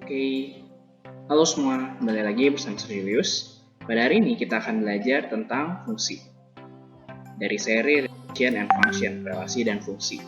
Oke, halo semua, kembali lagi bersama saya Julius. Pada hari ini kita akan belajar tentang fungsi dari seri relation and function, relasi dan fungsi.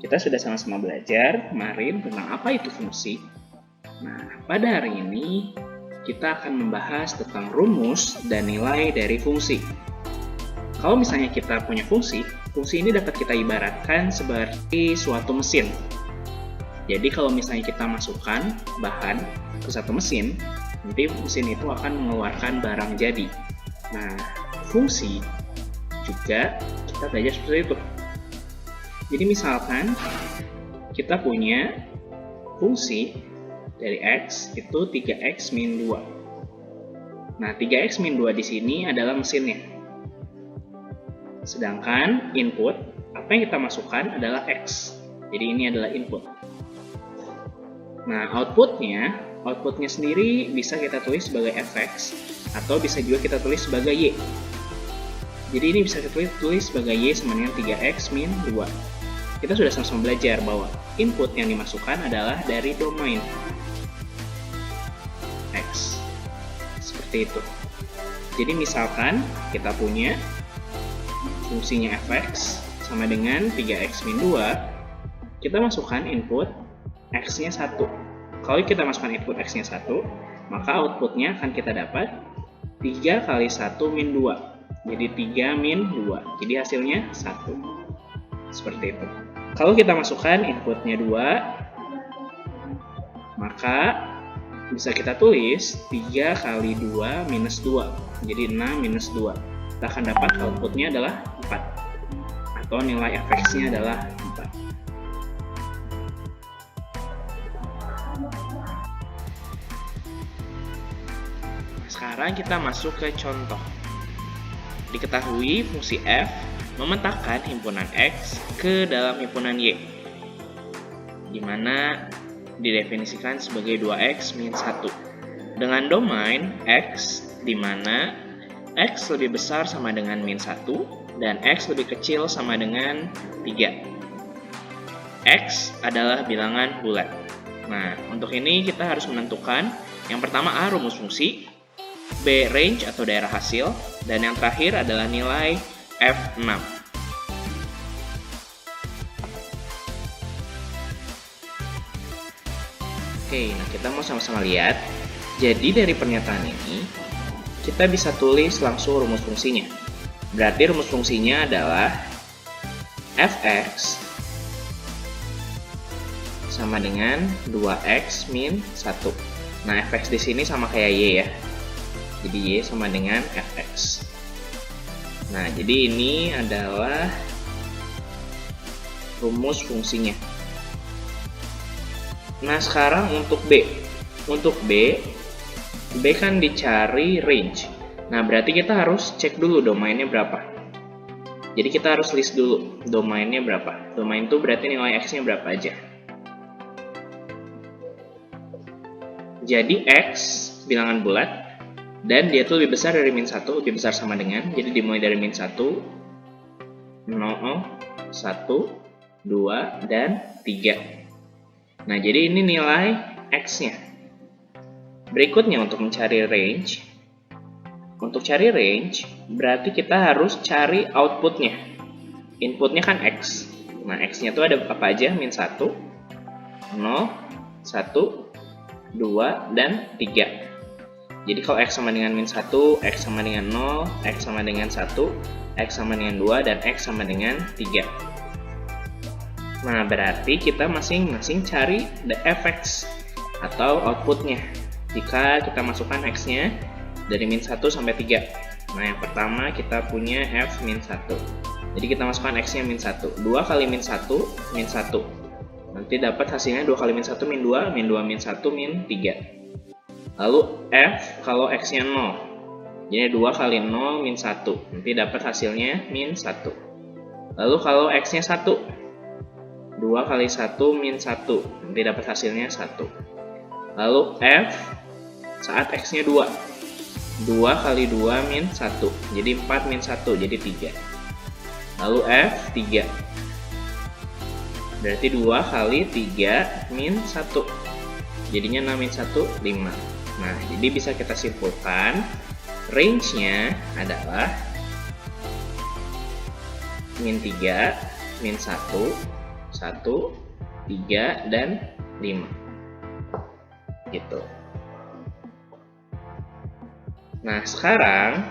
Kita sudah sama-sama belajar kemarin tentang apa itu fungsi. Nah, pada hari ini kita akan membahas tentang rumus dan nilai dari fungsi. Kalau misalnya kita punya fungsi ini dapat kita ibaratkan seperti suatu mesin. Jadi kalau misalnya kita masukkan bahan ke satu mesin, nanti mesin itu akan mengeluarkan barang jadi. Nah, fungsi juga kita belajar seperti itu. Jadi misalkan kita punya fungsi dari X itu 3X min 2. Nah, 3X min 2 di sini adalah mesinnya. Sedangkan input, apa yang kita masukkan adalah X. Jadi ini adalah input. Nah, outputnya sendiri bisa kita tulis sebagai fx atau bisa juga kita tulis sebagai y. Jadi ini bisa kita tulis sebagai y sama dengan 3x min 2. Kita sudah sama-sama belajar bahwa input yang dimasukkan adalah dari domain x. Seperti itu. Jadi misalkan kita punya fungsinya fx sama dengan 3x min 2, kita masukkan input X-nya 1. Kalau kita masukkan input X-nya 1, maka outputnya akan kita dapat 3 kali 1 min 2. Jadi 3 min 2. Jadi hasilnya 1. Seperti itu. Kalau kita masukkan inputnya 2, maka bisa kita tulis 3 kali 2 minus 2. Jadi 6 minus 2. Kita akan dapat outputnya adalah 4. Atau nilai fx-nya adalah 4. Sekarang kita masuk ke contoh. Diketahui fungsi f memetakan himpunan x ke dalam himpunan y, di mana didefinisikan sebagai 2x min 1 dengan domain x, di mana x lebih besar sama dengan min 1 dan x lebih kecil sama dengan 3. X adalah bilangan bulat. Nah, untuk ini kita harus menentukan yang pertama A, rumus fungsi, B, range atau daerah hasil, dan yang terakhir adalah nilai F6. Oke, nah kita mau sama-sama lihat. Jadi dari pernyataan ini, kita bisa tulis langsung rumus fungsinya. Berarti rumus fungsinya adalah Fx sama dengan 2x min 1. Nah, Fx di sini sama kayak y ya. Jadi y sama dengan fx. Nah, jadi ini adalah rumus fungsinya. Nah, sekarang untuk b. Untuk b kan dicari range. Nah, berarti kita harus cek dulu domainnya berapa. Jadi kita harus list dulu domainnya berapa. Domain itu berarti nilai x-nya berapa aja. Jadi x bilangan bulat, dan dia tuh lebih besar dari min 1, lebih besar sama dengan, jadi dimulai dari min 1, 0, 1, 2, dan 3. Nah, jadi ini nilai X-nya. Berikutnya untuk mencari range. Untuk cari range, berarti kita harus cari outputnya. Inputnya kan X. Nah, X-nya tuh ada apa aja? Min 1, 0, 1, 2, dan 3. Jadi kalau X sama dengan min 1, X sama dengan 0, X sama dengan 1, X sama dengan 2, dan X sama dengan 3. Nah, berarti kita masing-masing cari the fx atau outputnya. Jika kita masukkan X-nya dari min 1 sampai 3. Nah, yang pertama kita punya F min 1. Jadi kita masukkan X-nya min 1. 2 kali min 1, min 1. Nanti dapat hasilnya 2 kali min 1, min 2, min 2, min 1, min 3. Lalu F kalau X-nya 0. Jadi 2 kali 0 min 1. Nanti dapat hasilnya min 1. Lalu kalau X-nya 1. 2 kali 1 min 1. Nanti dapat hasilnya 1. Lalu F saat X-nya 2. 2 kali 2 min 1. Jadi 4 min 1. Jadi 3. Lalu F 3. Berarti 2 kali 3 min 1. Jadinya 6 min 1, 5. Nah, jadi bisa kita simpulkan range-nya adalah min 3, min 1, 1, 3, dan 5. Gitu. Nah, sekarang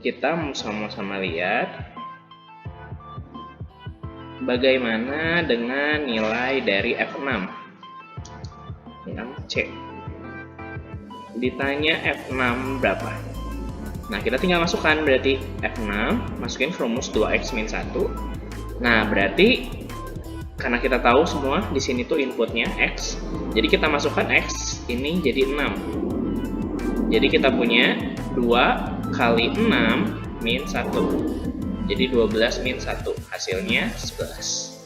kita sama-sama lihat bagaimana dengan nilai dari F6 yang C. Ditanya F6 berapa? Nah, kita tinggal masukkan berarti F6, masukin rumus 2x min 1. Nah, berarti karena kita tahu semua di sini tuh inputnya x, jadi kita masukkan x ini jadi 6. Jadi kita punya 2 kali 6 min 1. Jadi 12 min 1, hasilnya 11.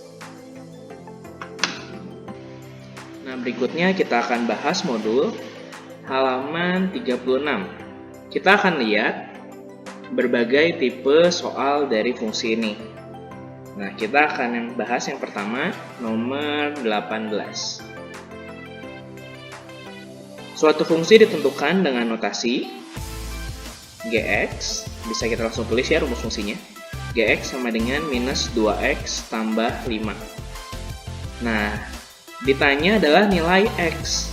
Nah, berikutnya kita akan bahas modul halaman 36. Kita akan lihat berbagai tipe soal dari fungsi ini. Nah, kita akan bahas yang pertama, nomor 18. Suatu fungsi ditentukan dengan notasi Gx, bisa kita langsung tulis ya rumus fungsinya. Gx sama dengan minus 2x tambah 5. Nah, ditanya adalah nilai x.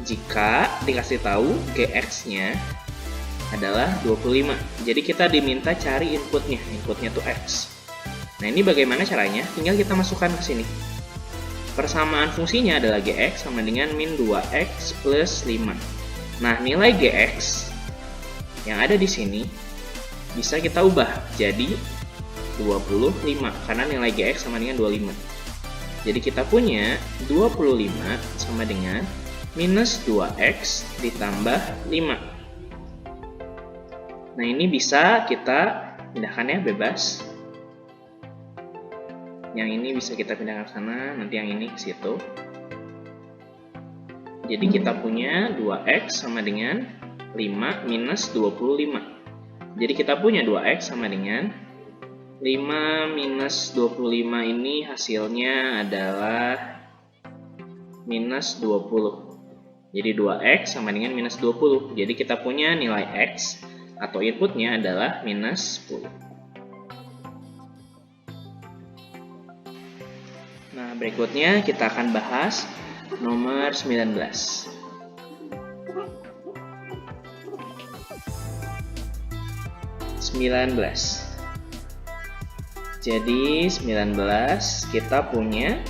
Jika dikasih tahu Gx-nya adalah 25. Jadi kita diminta cari inputnya. Inputnya tuh x. Nah, ini bagaimana caranya? Tinggal kita masukkan ke sini. Persamaan fungsinya adalah Gx sama dengan min 2x plus 5. Nah, nilai Gx yang ada di sini bisa kita ubah jadi 25 karena nilai Gx sama dengan 25. Jadi kita punya 25 sama dengan minus 2x ditambah 5. Nah, ini bisa kita pindahkan ya, bebas. Yang ini bisa kita pindahkan ke sana, nanti yang ini ke situ. Jadi kita punya 2x sama dengan 5 minus 25. Jadi kita punya 2x sama dengan 5 minus 25, ini hasilnya adalah minus 20. Jadi 2x sama dengan minus 20. Jadi kita punya nilai x atau inputnya adalah minus 10. Nah, berikutnya kita akan bahas nomor 19. Jadi 19 kita punya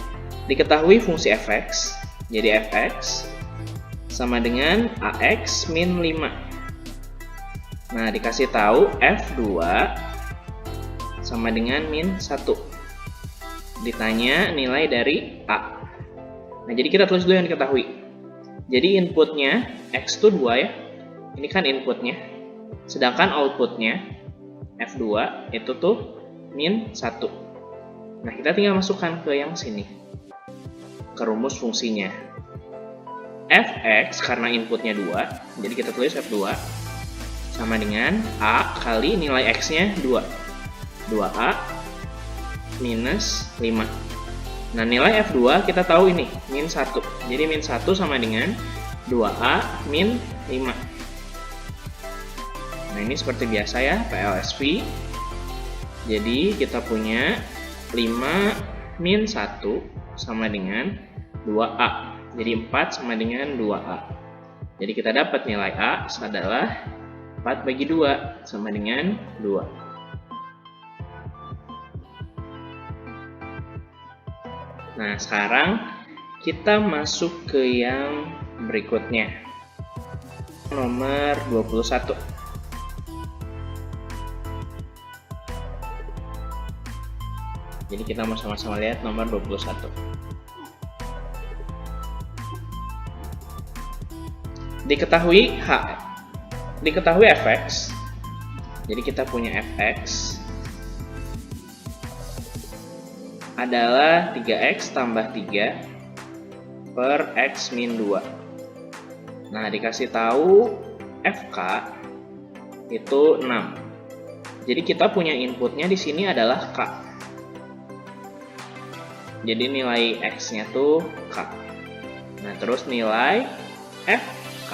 diketahui fungsi fx. Jadi fx sama dengan ax min 5. Nah, dikasih tahu f2 sama dengan min 1. Ditanya nilai dari a. Nah, jadi kita tulis dulu yang diketahui. Jadi inputnya x itu 2 ya. Ini kan inputnya. Sedangkan outputnya F2 itu tuh min 1. Nah, kita tinggal masukkan ke yang sini. Ke rumus fungsinya. Fx karena inputnya 2, jadi kita tulis F2 sama dengan A kali nilai X-nya 2. 2A minus 5. Nah, nilai F2 kita tahu ini, min 1. Jadi min 1 sama dengan 2A min 5. Nah, ini seperti biasa ya, PLSV. Jadi kita punya 5 min 1 sama dengan 2A. Jadi 4 sama dengan 2A. Jadi kita dapat nilai A adalah 4 bagi 2 sama dengan 2. Nah, sekarang kita masuk ke yang berikutnya. Nomor 21. Jadi kita mau sama-sama lihat nomor 21. Diketahui fx. Jadi kita punya fx adalah 3x tambah 3 per x min 2. Nah, dikasih tahu fk itu 6. Jadi kita punya inputnya di sini adalah k. Jadi nilai x-nya tuh k. Nah, terus nilai FK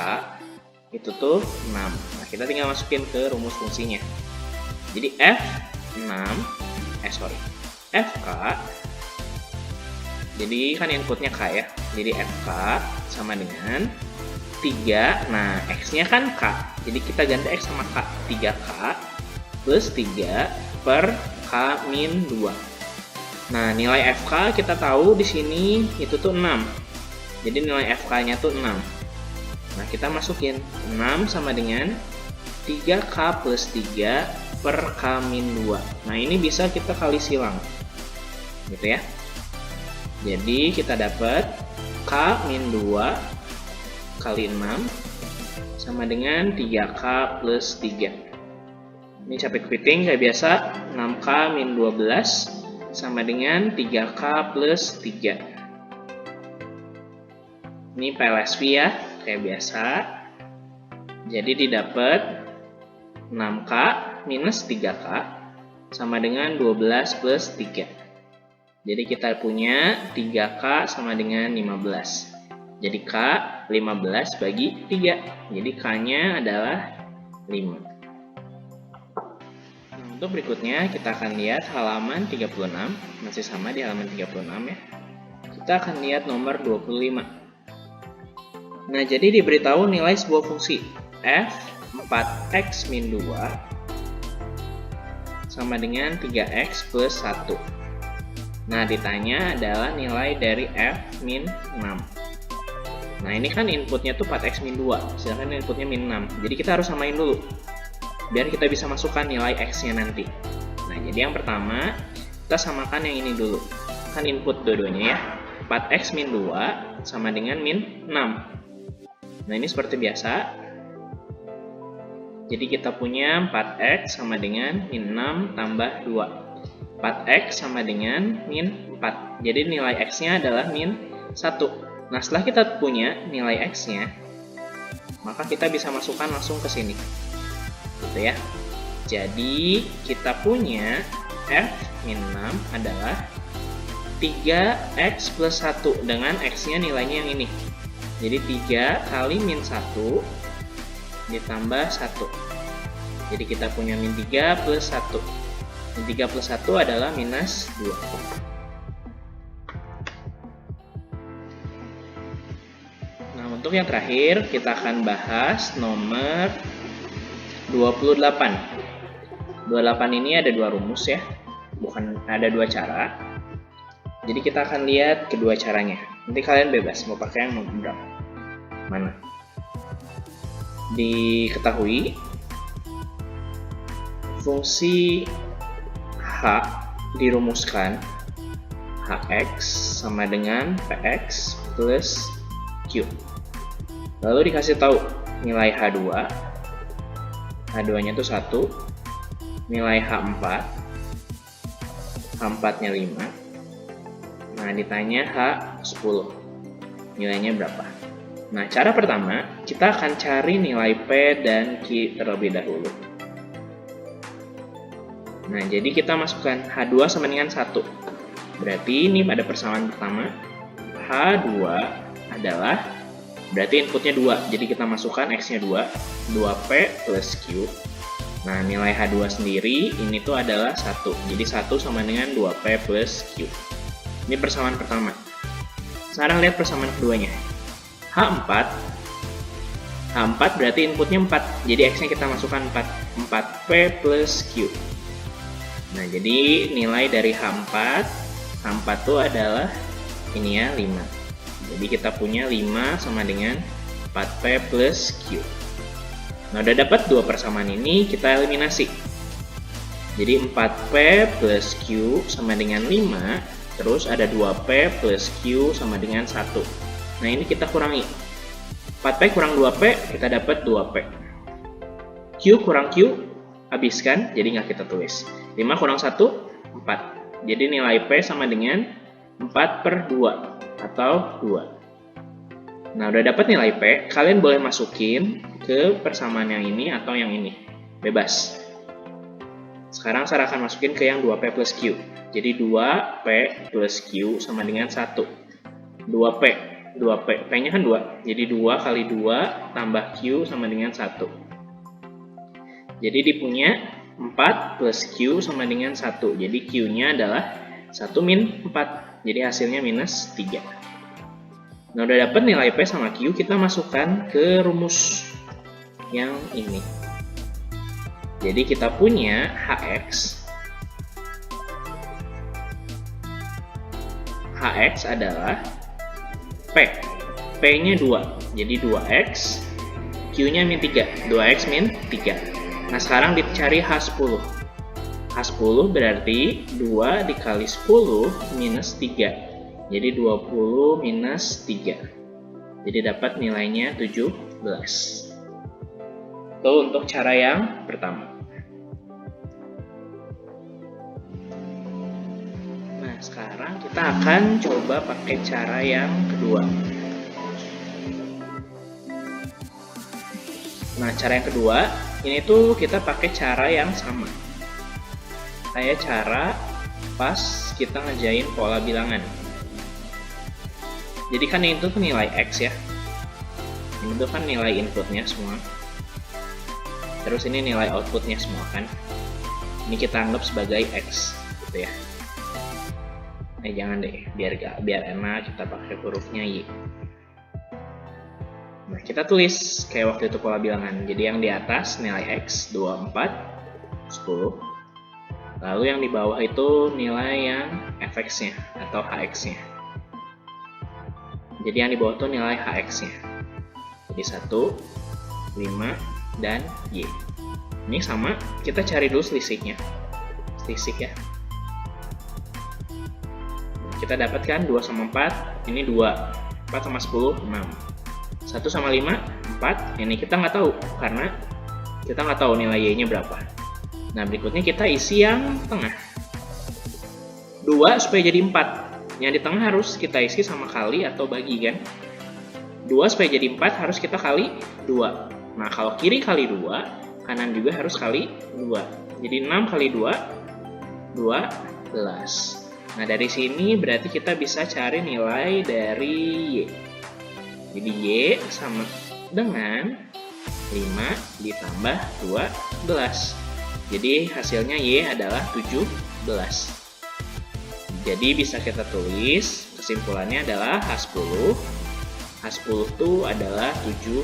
itu tuh 6. Nah, kita tinggal masukin ke rumus fungsinya. Jadi FK, jadi kan inputnya K ya. Jadi FK sama dengan 3, nah X-nya kan K. Jadi kita ganti X sama K. 3K plus 3 per K min 2. Nah, nilai FK kita tahu di sini itu tuh 6. Jadi nilai FK-nya tuh 6. Nah, kita masukin 6 sama dengan 3K plus 3 per K min 2. Nah, ini bisa kita kali silang. Gitu ya. Jadi kita dapat K min 2 kali 6 sama dengan 3K plus 3. Ini capek kepiting kayak biasa. 6K min 12 sama dengan 3K plus 3. Ini PLSV ya, kayak biasa. Jadi didapat 6K minus 3K sama dengan 12 plus 3. Jadi kita punya 3K sama dengan 15. Jadi K 15 bagi 3. Jadi K-nya adalah 5. Nah, untuk berikutnya kita akan lihat halaman 36. Masih sama di halaman 36 ya. Kita akan lihat nomor 25. Nah, jadi diberitahu nilai sebuah fungsi f 4x min 2 sama dengan 3x plus 1. Nah, ditanya adalah nilai dari f min 6. Nah, ini kan inputnya tuh 4x min 2, sedangkan inputnya min 6. Jadi kita harus samain dulu, biar kita bisa masukkan nilai x-nya nanti. Nah, jadi yang pertama, kita samakan yang ini dulu. Kan input dua-duanya ya. 4x min 2 sama dengan min 6. Nah, ini seperti biasa. Jadi kita punya 4x sama dengan min 6 tambah 2. 4x sama dengan min 4. Jadi nilai x-nya adalah min 1. Nah, setelah kita punya nilai x-nya, maka kita bisa masukkan langsung ke sini. Gitu ya. Jadi kita punya f min 6 adalah 3x plus 1 dengan x-nya nilainya yang ini. Jadi 3 kali min 1 ditambah 1. Jadi kita punya min 3 plus 1. Min 3 plus 1 adalah minus 2. Nah, untuk yang terakhir kita akan bahas nomor 28. 28 ini ada dua rumus ya. Bukan, ada dua cara. Jadi kita akan lihat kedua caranya. Nanti kalian bebas mau pakai yang berapa. Mana? Diketahui fungsi H dirumuskan Hx sama dengan Px plus Q. Lalu dikasih tahu nilai H2. H2-nya itu 1. Nilai H4. H4-nya 5. Nah, ditanya H10. Nilainya berapa? Nah, cara pertama, kita akan cari nilai P dan Q terlebih dahulu. Nah, jadi kita masukkan H2 sama dengan 1. Berarti ini pada persamaan pertama, H2 adalah, berarti inputnya 2. Jadi kita masukkan X-nya 2. 2P plus Q. Nah, nilai H2 sendiri, ini tuh adalah 1. Jadi 1 sama dengan 2P plus Q. Ini persamaan pertama. Sekarang lihat persamaan keduanya. H4 berarti inputnya 4. Jadi X-nya kita masukkan 4. 4P plus Q. Nah, jadi nilai dari H4 itu adalah ini ya, 5. Jadi kita punya 5 sama dengan 4P plus Q. Nah, udah dapat dua persamaan ini, kita eliminasi. Jadi 4P plus Q sama dengan 5, terus ada 2P plus Q sama dengan 1. Nah, ini kita kurangi. 4P kurang 2P, kita dapat 2P. Q kurang Q, habiskan, jadi nggak kita tulis. 5 kurang 1, 4. Jadi nilai P sama dengan 4 per 2, atau 2. Nah, udah dapat nilai P, kalian boleh masukin ke persamaan yang ini atau yang ini. Bebas. Sekarang saya akan masukin ke yang 2P plus Q. Jadi 2P plus Q sama dengan 1. 2P 2P. P-nya kan 2. Jadi 2 kali 2 tambah Q sama dengan 1. Jadi dipunya 4 plus Q sama dengan 1. Jadi Q-nya adalah 1 min 4. Jadi hasilnya minus 3. Nah, udah dapat nilai P sama Q, kita masukkan ke rumus yang ini. Jadi kita punya HX. HX adalah P. P-nya 2. Jadi 2X. Q-nya min 3. 2X min 3. Nah, sekarang dicari H10. H10 berarti 2 dikali 10 minus 3. Jadi 20 minus 3. Jadi dapat nilainya 17. Itu untuk cara yang pertama. Nah, sekarang kita akan coba pakai cara yang kedua. Nah, cara yang kedua, ini tuh kita pakai cara yang sama. Kayak cara pas kita ngerjain pola bilangan. Jadi kan itu tuh nilai X ya. Ini tuh kan nilai inputnya semua. Terus ini nilai outputnya semua kan. Ini kita anggap sebagai X gitu ya. Jangan deh, biar enak kita pakai hurufnya Y. Nah, kita tulis kayak waktu itu pola bilangan. Jadi yang di atas nilai X 24 10. Lalu yang di bawah itu nilai yang fx-nya atau hx-nya. Jadi yang di bawah itu nilai hx-nya. Jadi 1, 5, dan Y. Ini sama, kita cari dulu selisihnya. Selisih ya. Kita dapatkan 2 sama 4, ini 2. 4 sama 10, 6. 1 sama 5, 4. Ini kita nggak tahu, karena kita nggak tahu nilai Y-nya berapa. Nah, berikutnya kita isi yang tengah. 2 supaya jadi 4. Yang di tengah harus kita isi sama kali atau bagi kan. 2 supaya jadi 4 harus kita kali 2. Nah, kalau kiri kali 2, kanan juga harus kali 2. Jadi 6 kali 2, 12. Nah, dari sini berarti kita bisa cari nilai dari Y. Jadi Y sama dengan 5 ditambah 12. Jadi hasilnya Y adalah 17. Jadi bisa kita tulis kesimpulannya adalah H10. H10 itu adalah 17.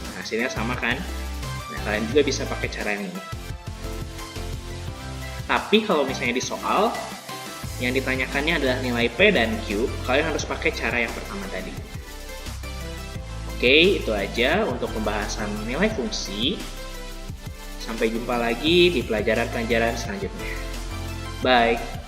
Nah, hasilnya sama kan? Nah, kalian juga bisa pakai cara yang ini. Tapi kalau misalnya di soal yang ditanyakannya adalah nilai P dan Q, kalian harus pakai cara yang pertama tadi. Oke, itu aja untuk pembahasan nilai fungsi. Sampai jumpa lagi di pelajaran-pelajaran selanjutnya. Bye!